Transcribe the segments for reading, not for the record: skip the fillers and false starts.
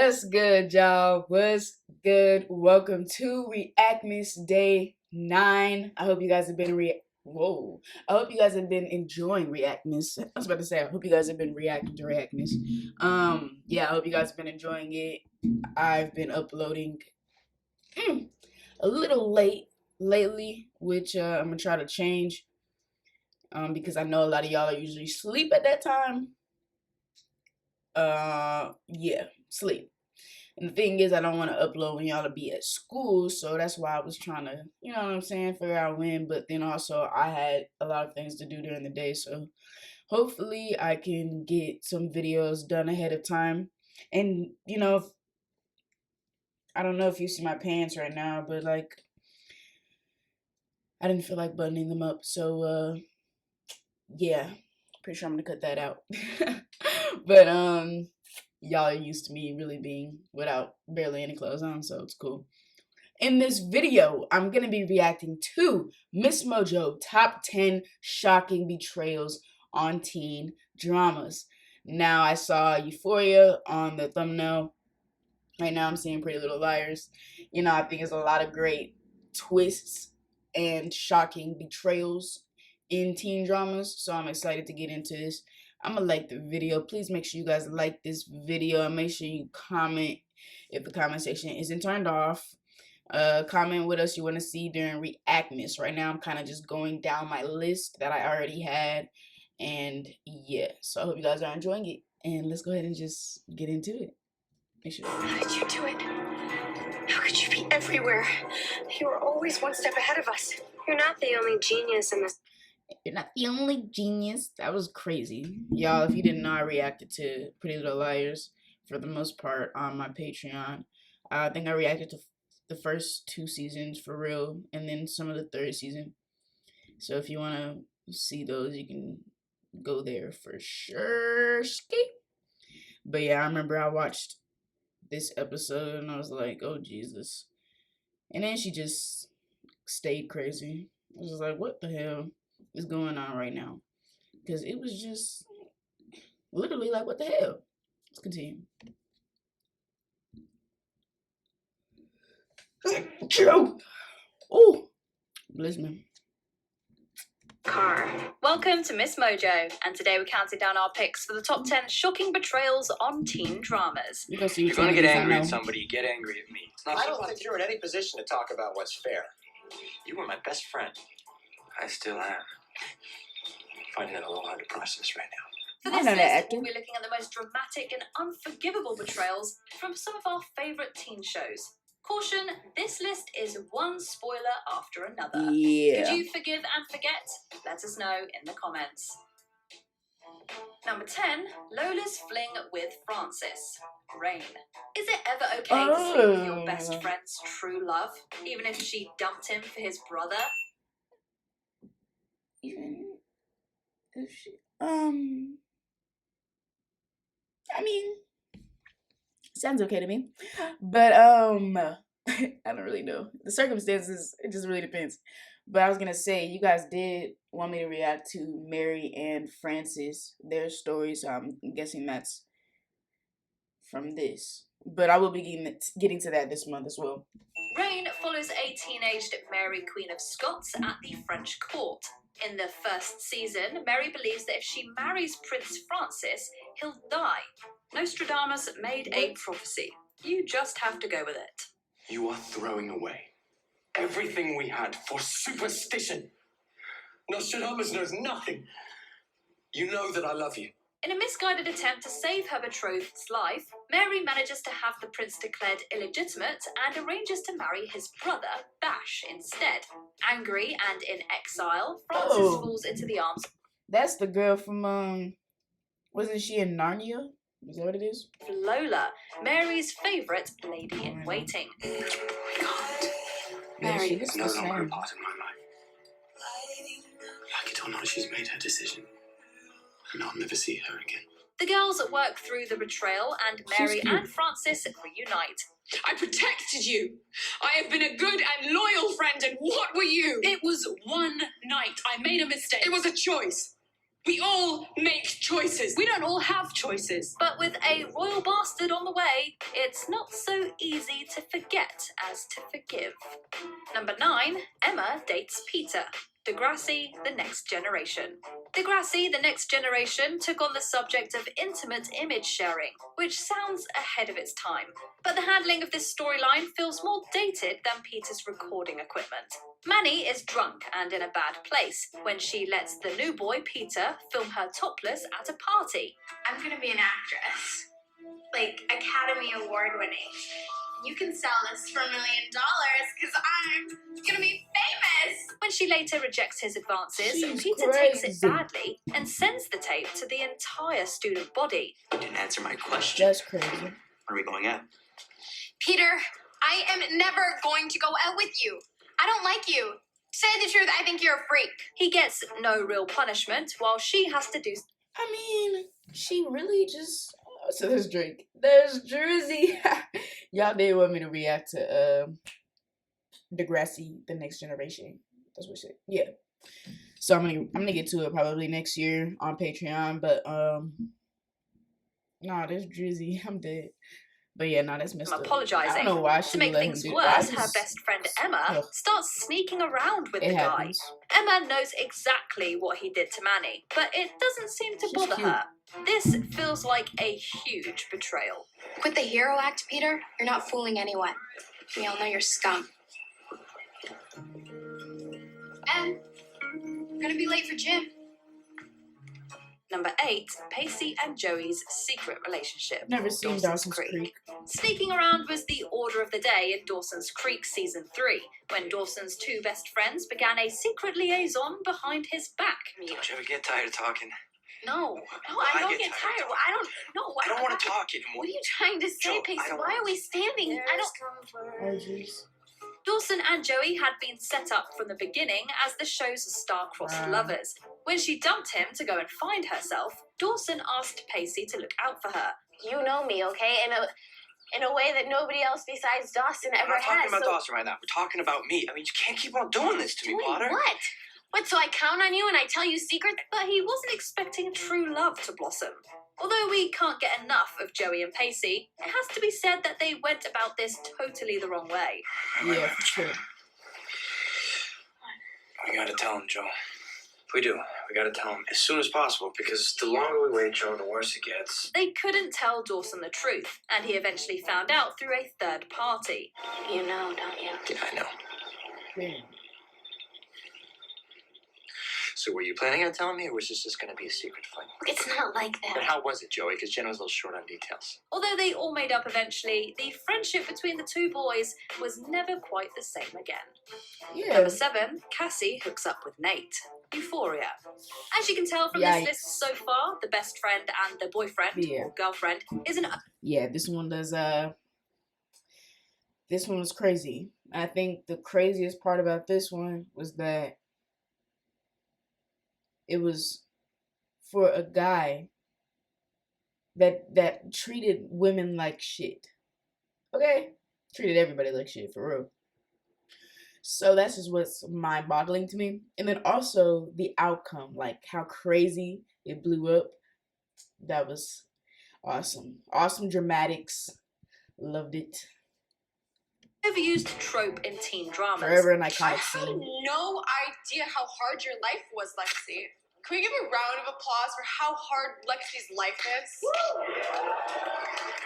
What's good, y'all? What's good? Welcome to Reactmas Day 9. I hope you guys have been I hope you guys have been enjoying Reactmas. I was about to say, I hope you guys have been reacting to Reactmas. Yeah, I hope you guys have been enjoying it. I've been uploading a little late lately, which I'm gonna try to change. Because I know a lot of y'all are usually asleep at that time. Yeah, sleep. And the thing is, I don't want to upload when y'all to be at school, so that's why I was trying to, you know what I'm saying, figure out when. But then also, I had a lot of things to do during the day, so hopefully I can get some videos done ahead of time. And, you know, I don't know if you see my pants right now, but, like, I didn't feel like buttoning them up, so, yeah, pretty sure I'm gonna cut that out. But, y'all are used to me really being without barely any clothes on, so it's cool. In this video, I'm going to be reacting to Miss Mojo Top 10 Shocking Betrayals on Teen Dramas. Now, I saw Euphoria on the thumbnail. Right now, I'm seeing Pretty Little Liars. You know, I think there's a lot of great twists and shocking betrayals in teen dramas, so I'm excited to get into this. I'm gonna like the video. Please make sure you guys like this video and make sure you comment if the comment section isn't turned off. Comment what else you want to see during Reactmas. Right now I'm kind of just going down my list that I already had, and yeah, so I hope you guys are enjoying it, and let's go ahead and just get into it. Make sure. How did you do it? How could you be everywhere? You were always one step ahead of us. You're not the only genius in this. You're not the only genius. That was crazy. Y'all, if you didn't know, I reacted to Pretty Little Liars for the most part on my Patreon. I think I reacted to the first 2 seasons for real, and then some of the 3rd season. So if you want to see those, you can go there for sure. But yeah, I remember I watched this episode and I was like, oh Jesus. And then she just stayed crazy. I was just like, what the hell is going on right now? Because it was just literally like, what the hell? Let's continue. Joe! Oh, bless me. Car. Welcome to Miss Mojo, and today we're counting down our picks for the top 10 shocking betrayals on teen dramas. You go see If you're gonna get angry at somebody, get angry at me. It's not I don't think you're in any position to talk about what's fair. You were my best friend. I still am. I'm finding it a little hard to process right now. For this list, we'll be looking at the most dramatic and unforgivable betrayals from some of our favourite teen shows. Caution, this list is one spoiler after another. Yeah. Could you forgive and forget? Let us know in the comments. Number 10, Lola's fling with Francis. Rain. Is it ever okay to sleep with your best friend's true love, even if she dumped him for his brother? Even if she, I mean, sounds okay to me, but I don't really know the circumstances. It just really depends. But I was gonna say, you guys did want me to react to Mary and Francis, their stories. So I'm guessing that's from this. But I will be getting to that this month as well. Rain follows a teenaged Mary, Queen of Scots, at the French court. In the first season, Mary believes that if she marries Prince Francis, he'll die. Nostradamus made a prophecy. You just have to go with it. You are throwing away everything we had for superstition. Nostradamus knows nothing. You know that I love you. In a misguided attempt to save her betrothed's life, Mary manages to have the prince declared illegitimate and arranges to marry his brother, Bash, instead. Angry and in exile, Francis falls into the arms. That's the girl from, wasn't she in Narnia? Is that what it is? Lola, Mary's favourite lady-in-waiting. Oh my God. Mary is no longer a part of my life. Like it or not, she's made her decision. And I'll never see her again. The girls work through the betrayal, and Mary and Francis reunite. I protected you. I have been a good and loyal friend, and what were you? It was one night. I made a mistake. It was a choice. We all make choices. choices. We don't all have choices. But with a royal bastard on the way, it's not so easy to forget as to forgive. Number 9, Emma dates Peter. Degrassi, The Next Generation. Degrassi, The Next Generation took on the subject of intimate image sharing, which sounds ahead of its time. But the handling of this storyline feels more dated than Peter's recording equipment. Manny is drunk and in a bad place when she lets the new boy, Peter, film her topless at a party. I'm gonna be an actress. Like, Academy Award winning. You can sell this for $1 million because I'm gonna be famous. When she later rejects his advances, She's Peter takes crazy. it badly and sends the tape to the entire student body. You didn't answer my question. That's crazy. When are we going out? Peter, I am never going to go out with you. I don't like you. Say the truth, I think you're a freak. He gets no real punishment while she has to do. I mean, she really just. Oh, so there's Drake. There's Drizzy. Y'all did want me to react to Degrassi, The Next Generation. That's what she said. Yeah. So I'm gonna get to it probably next year on Patreon. But nah, there's Drizzy. I'm dead. But yeah, no, that's messed up. Apologizing. I don't know why she To make let him things do worse, that. her best friend Emma Ugh. starts sneaking around with It the happens. guy. Emma knows exactly what he did to Manny, but it doesn't seem to She's bother cute. her. This feels like a huge betrayal. Quit the hero act, Peter. You're not fooling anyone. We all know you're scum. And I'm gonna be late for gym. Number 8, Pacey and Joey's secret relationship. Never seen Dawson's Creek. Sneaking around was the order of the day in Dawson's Creek Season 3, when Dawson's two best friends began a secret liaison behind his back. Don't you ever get tired of talking? No. No, I don't get tired. tired. I don't know. I don't want to talk anymore. What are you trying to say, Joe, Pacey? I don't Why want- are we standing? I don't. Oh, jeez. Dawson and Joey had been set up from the beginning as the show's star-crossed Wow. lovers. When she dumped him to go and find herself, Dawson asked Pacey to look out for her. You know me, okay? In a way that nobody else besides Dawson We're ever not talking has. about so- Dawson right now. We're talking about me. I mean, you can't keep on doing this to me, Doing Potter. what? What? So I count on you and I tell you secrets? But he wasn't expecting true love to blossom. Although we can't get enough of Joey and Pacey, it has to be said that they went about this totally the wrong way. Yeah, for sure. We gotta tell him, Joe. We do. We gotta tell him as soon as possible because the longer we wait, Joe, the worse it gets. They couldn't tell Dawson the truth, and he eventually found out through a third party. You know, don't you? Yeah, I know. Man. So were you planning on telling me, or was this just gonna be a secret fling? It's not like But that. how was it, Joey? Because Jen was a little short on details. Although they all made up eventually, the friendship between the two boys was never quite the same again. Yeah. Number 7, Cassie hooks up with Nate. Euphoria. As you can tell from Yikes. this list so far, the best friend and the boyfriend Yeah. or girlfriend is an Yeah, this one does this one was crazy. I think the craziest part about this one was that it was for a guy that treated women like shit. Okay? Treated everybody like shit, for real. So that's just what's mind-boggling to me. And then also the outcome, like how crazy it blew up. That was awesome. Awesome dramatics. Loved it. overused trope in teen dramas. Forever an I iconic had scene. no idea how hard your life was, Lexi. Can we give a round of applause for how hard Lexi's life is?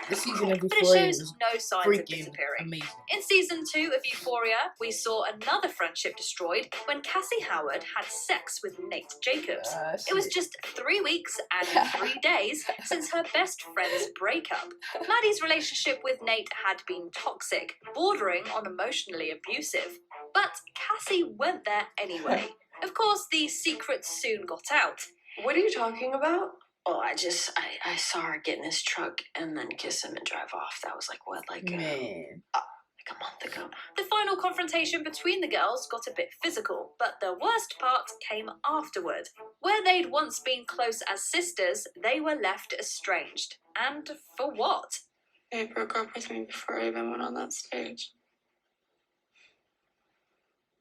The season of But it Euphoria shows was no signs of freaking disappearing. amazing. In season 2 of Euphoria, we saw another friendship destroyed when Cassie Howard had sex with Nate Jacobs. It was just 3 weeks and 3 days since her best friend's breakup. Maddie's relationship with Nate had been toxic, bordering on emotionally abusive. But Cassie went there anyway. Of course, the secret soon got out. What are you talking about? Oh, I saw her get in his truck and then kiss him and drive off. That was like what, like a Man. month ago. The final confrontation between the girls got a bit physical, but the worst part came afterward. Where they'd once been close as sisters, they were left estranged. And for what? They broke up with me before I even went on that stage.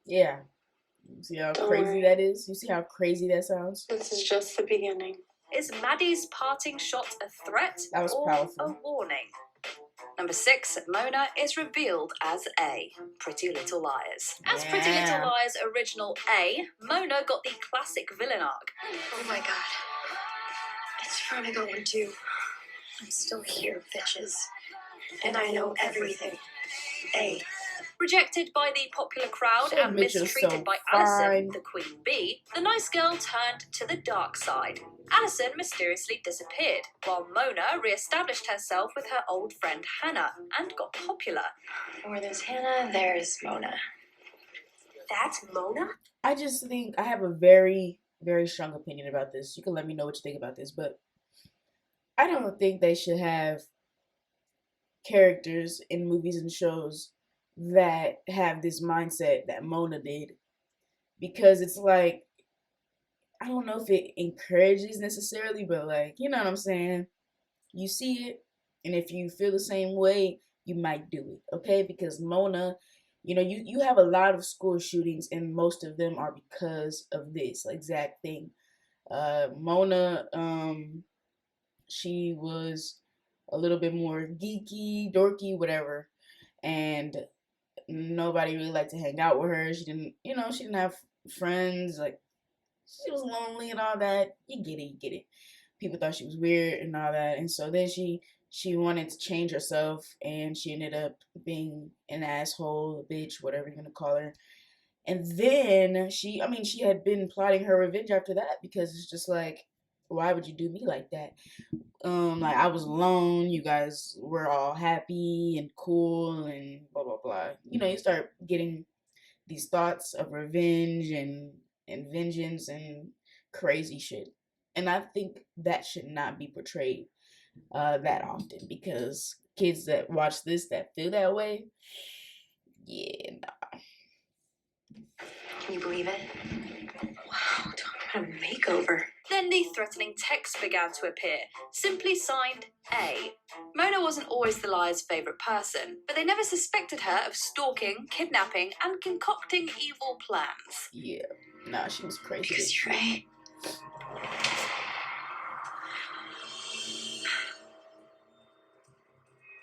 Yeah. You see how Don't crazy worry. that is? You see how crazy that sounds? This is just the beginning. Is Maddie's parting shot a threat That was or powerful. a warning? Number 6, Mona is revealed as A, Pretty Little Liars. As Pretty Yeah. Little Liars original A, Mona got the classic villain arc. Oh my god. It's Vertigo and 2. I'm still here, bitches. And I know everything. A. Rejected by the popular crowd So and Mitchell's mistreated so by fine. Allison, the Queen Bee, the nice girl turned to the dark side. Allison mysteriously disappeared, while Mona re-established herself with her old friend Hannah and got popular. Where there's Hannah, there's Mona. That's Mona? I just think I have a very, very strong opinion about this. You can let me know what you think about this, but I don't think they should have characters in movies and shows that have this mindset that Mona did, because it's like, I don't know if it encourages necessarily, but like, you know what I'm saying? You see it, and if you feel the same way, you might do it, okay? Because Mona, you know, you have a lot of school shootings, and most of them are because of this exact thing. Mona, she was a little bit more geeky, dorky, whatever, and nobody really liked to hang out with her. She didn't, you know, she didn't have friends. Like, she was lonely and all that. You get it. People thought she was weird and all that, and so then she wanted to change herself, and she ended up being an asshole, a bitch, whatever you're gonna call her. And then she had been plotting her revenge after that, because it's just like, why would you do me like that? Like, I was alone, you guys were all happy and cool and blah blah blah. You know, you start getting these thoughts of revenge and vengeance and crazy shit. And I think that should not be portrayed that often, because kids that watch this that feel that way, yeah, nah. Can you believe it? Wow, talk about a makeover. Then the threatening text began to appear, simply signed A. Mona wasn't always the liar's favourite person, but they never suspected her of stalking, kidnapping, and concocting evil plans. Yeah, nah, she was crazy. Because you're A.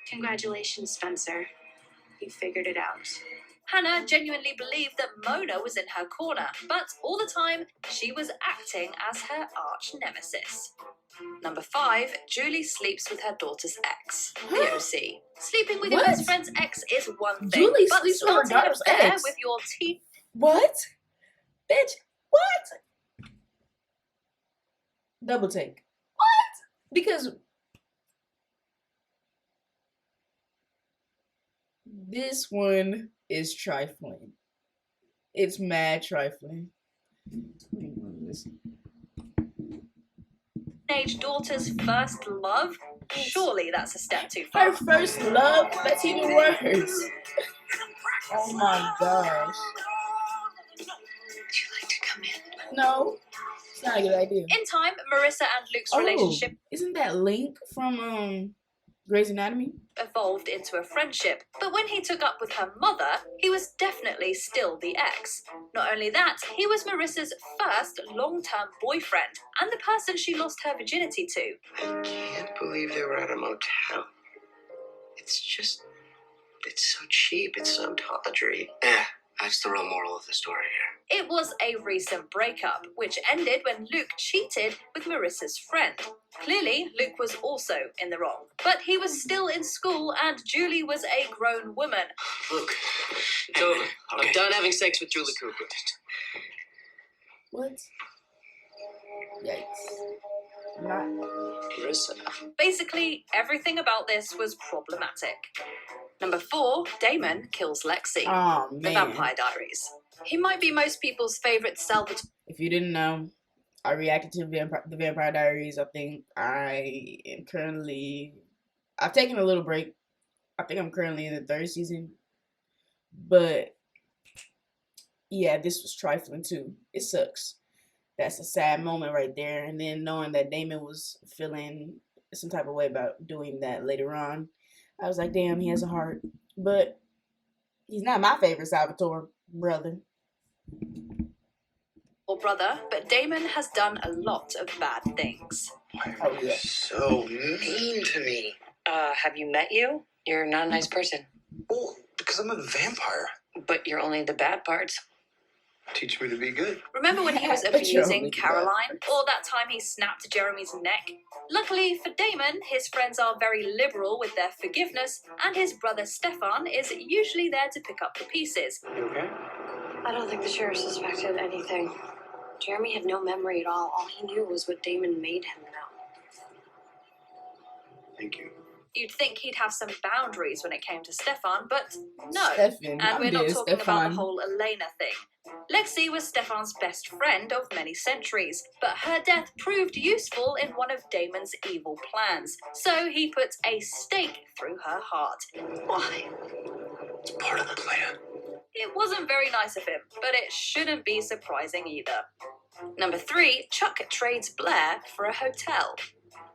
Congratulations, Spencer. You figured it out. Hannah genuinely believed that Mona was in her corner, but all the time, she was acting as her arch nemesis. Number 5, Julie sleeps with her daughter's ex, the OC. Sleeping with your What? best friend's ex is one thing, Julie but sleeps with her starting an daughter's affair ex? with your teen... What? Bitch, what? Double take. What? Because this one is trifling. It's mad trifling. teenage daughter's first love? Surely that's a step too far. Her first love? That's even worse. Oh my gosh. Would you like to come in? No, it's not a good idea. In time, Marissa and Luke's relationship Isn't that Link from Grey's Anatomy? evolved into a friendship, but when he took up with her mother, he was definitely still the ex. Not only that, he was Marissa's first long-term boyfriend and the person she lost her virginity to. I can't believe they were at a motel. It's so cheap. It's so tawdry. Yeah, that's the real moral of the story here. It was a recent breakup, which ended when Luke cheated with Marissa's friend. Clearly, Luke was also in the wrong, but he was still in school and Julie was a grown woman. Look, it's over. Okay. I'm done having sex with Julie Cooper. What? Yikes. Not. Marissa. Basically, everything about this was problematic. Number 4, Damon kills Lexi. Oh, The man. Vampire Diaries. He might be most people's favourite Salvatore. If you didn't know, I reacted to the Vampire Diaries. I think I am currently... I've taken a little break. I think I'm currently in the 3rd season. But, yeah, this was trifling too. It sucks. That's a sad moment right there. And then knowing that Damon was feeling some type of way about doing that later on, I was like, damn, he has a heart. But he's not my favorite Salvatore brother. brother, but Damon has done a lot of bad things. Why are you so mean to me? Have you met you? You're not a nice person. Well, because I'm a vampire. But you're only the bad parts. Teach me to be good. Remember when he was But you're abusing only the bad Caroline? parts. Or that time he snapped Jeremy's neck? Luckily for Damon, his friends are very liberal with their forgiveness, and his brother Stefan is usually there to pick up the pieces. You okay? I don't think the sheriff suspected anything. Jeremy had no memory at all. All he knew was what Damon made him know. Thank you. You'd think he'd have some boundaries when it came to Stefan, but no. Stefan, And we're not talking about Stefan. the whole Elena thing. Lexi was Stefan's best friend of many centuries, but her death proved useful in one of Damon's evil plans. So he put a stake through her heart. Why? It's part of the plan. It wasn't very nice of him, but it shouldn't be surprising either. Number 3, Chuck trades Blair for a hotel.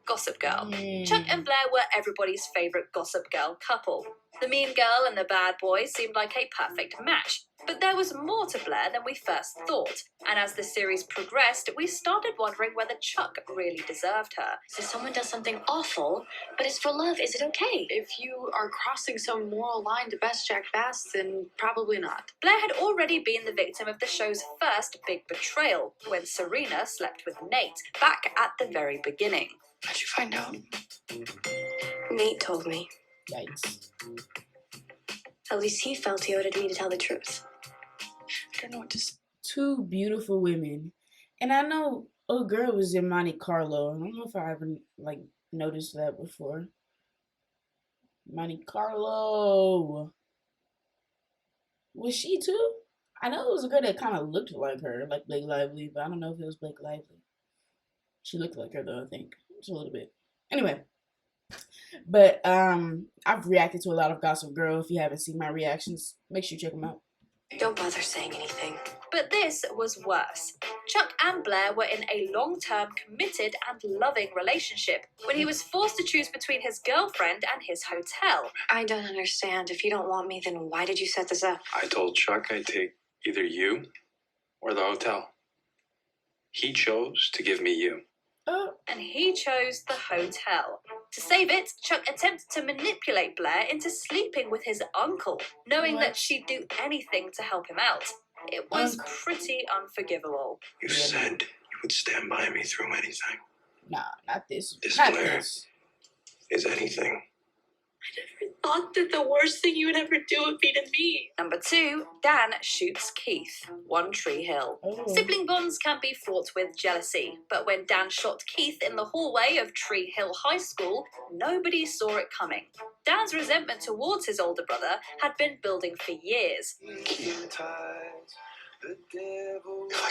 Gossip Girl. Chuck and Blair were everybody's favourite Gossip Girl couple. The mean girl and the bad boy seemed like a perfect match. But there was more to Blair than we first thought, and as the series progressed, we started wondering whether Chuck really deserved her. So someone does something awful, but it's for love. Is it okay? If you are crossing some moral line to best Jack Bass, then probably not. Blair had already been the victim of the show's first big betrayal, when Serena slept with Nate, back at the very beginning. How'd you find out? Nate told me. Yikes. At least he felt he owed it to me to tell the truth. I don't know what to say. Two beautiful women. And I know a girl was in Monte Carlo. I don't know if I ever noticed that before. Monte Carlo. Was she too? I know it was a girl that kind of looked like her, like Blake Lively, but I don't know if it was Blake Lively. She looked like her though, I think. Just a little bit. Anyway. But I've reacted to a lot of Gossip Girl. If you haven't seen my reactions, make sure you check them out. Don't bother saying anything. But this was worse. Chuck and Blair were in a long-term, committed and loving relationship when he was forced to choose between his girlfriend and his hotel. I don't understand. If you don't want me, then why did you set this up? I told Chuck I'd take either you or the hotel. He chose to give me you. And he chose the hotel. To save it, Chuck attempted to manipulate Blair into sleeping with his uncle, knowing that she'd do anything to help him out. It was pretty unforgivable. You said you would stand by me through anything. Nah, not this. This Not Blair this. is anything. I never thought that the worst thing you would ever do would be to me. Number 2, Dan shoots Keith, One Tree Hill. Oh. Sibling bonds can be fraught with jealousy, but when Dan shot Keith in the hallway of Tree Hill High School, nobody saw it coming. Dan's resentment towards his older brother had been building for years. If I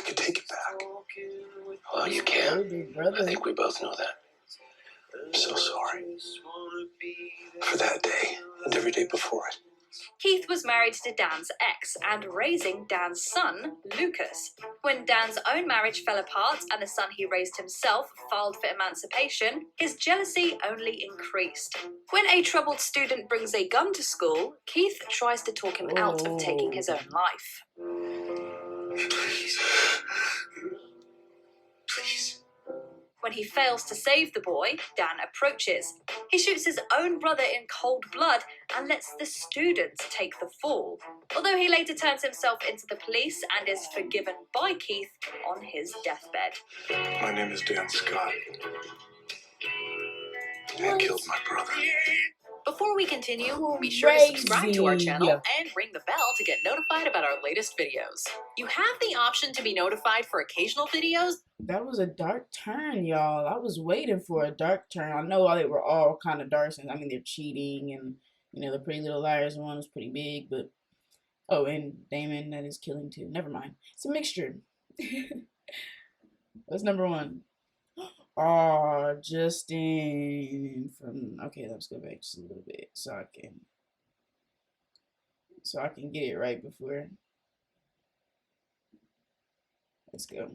could take it back. Well, you can. Older I brother. think we both know that. I'm so sorry. For that day and every day before it. Keith was married to Dan's ex and raising Dan's son, Lucas. When Dan's own marriage fell apart and the son he raised himself filed for emancipation, his jealousy only increased. When a troubled student brings a gun to school, Keith tries to talk him out of taking his own life. Please. Please. When he fails to save the boy, Dan approaches. He shoots his own brother in cold blood and lets the students take the fall. Although he later turns himself into the police and is forgiven by Keith on his deathbed. My name is Dan Scott. Dan killed my brother. Before we continue, be sure to subscribe to our Crazy. channel and ring the bell to get notified about our latest videos. You have the option to be notified for occasional videos. That was a dark turn, y'all. I was waiting for a dark turn. I know they were all kind of dark. I mean, they're cheating and, you know, the Pretty Little Liars one was pretty big, but... Oh, and Damon, that is killing too. Never mind. It's a mixture. What's number 1? Oh, Justin from... Okay, let's go back just a little bit so I can get it right before... Let's go.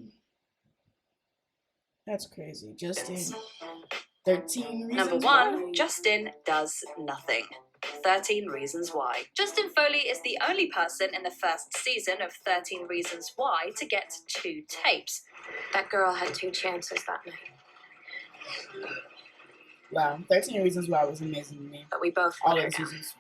That's crazy. Justin, 13 reasons Number 1, Justin does nothing. 13 Reasons Why. Justin Foley is the only person in the first season of 13 Reasons Why to get 2 tapes. That girl had 2 chances that night. Wow, 13 Reasons Why was amazing to me. But we both All let of her the down. seasons.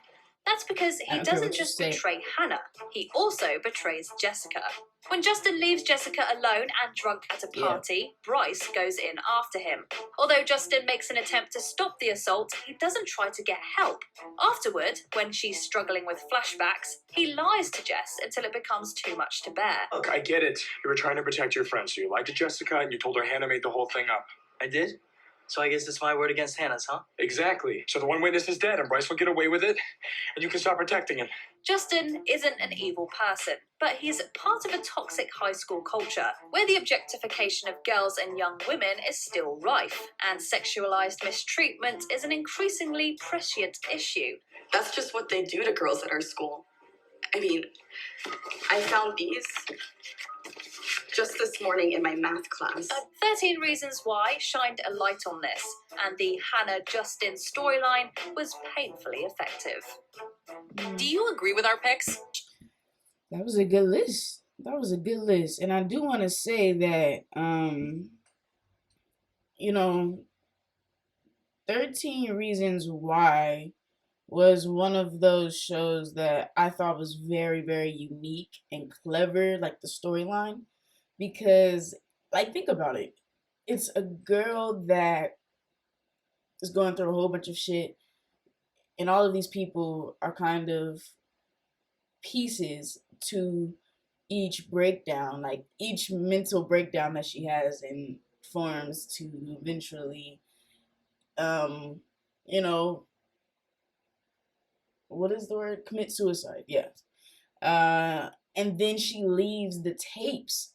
That's because he doesn't just betray Hannah, he also betrays Jessica. When Justin leaves Jessica alone and drunk at a party, Bryce goes in after him. Although Justin makes an attempt to stop the assault, he doesn't try to get help. Afterward, when she's struggling with flashbacks, he lies to Jess until it becomes too much to bear. Look, I get it. You were trying to protect your friend, so you lied to Jessica and you told her Hannah made the whole thing up. I did? So I guess it's my word against Hannah's, huh? Exactly. So the one witness is dead and Bryce will get away with it, and you can stop protecting him. Justin isn't an evil person, but he's part of a toxic high school culture where the objectification of girls and young women is still rife, and sexualized mistreatment is an increasingly prescient issue. That's just what they do to girls at our school. I mean, I found these just this morning in my math class. 13 Reasons Why shined a light on this, and the Hannah-Justin storyline was painfully effective. Do you agree with our picks? That was a good list. That was a good list. And I do want to say that, you know, 13 Reasons Why was one of those shows that I thought was very, very unique and clever, like the storyline. Because, like, think about it. It's a girl that is going through a whole bunch of shit, and all of these people are kind of pieces to each breakdown, like each mental breakdown that she has, and forms to eventually, you know, what is the word? Commit suicide, yes. And then she leaves the tapes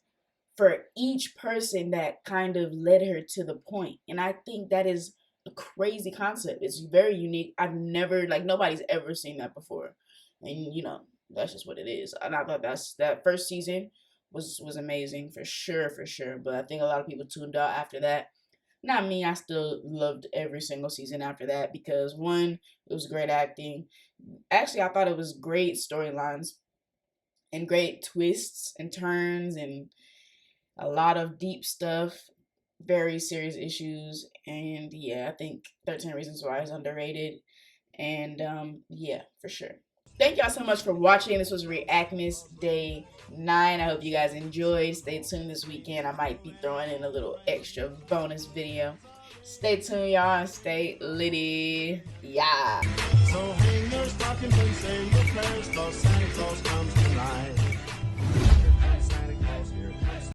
for each person that kind of led her to the point. And I think that is a crazy concept. It's very unique. I've never, like, nobody's ever seen that before. And, you know, that's just what it is. And I thought that first season was amazing, for sure. But I think a lot of people tuned out after that. Not me. I still loved every single season after that because, one, it was great acting. Actually, I thought it was great storylines and great twists and turns and a lot of deep stuff, very serious issues, and yeah, I think 13 Reasons Why is underrated, and yeah, for sure. Thank y'all so much for watching. This was Reactmas Day 9. I hope you guys enjoyed. Stay tuned this weekend. I might be throwing in a little extra bonus video. Stay tuned, y'all, and stay litty. Yeah. So hang your stockings and say your prayers, 'cause Santa Claus comes.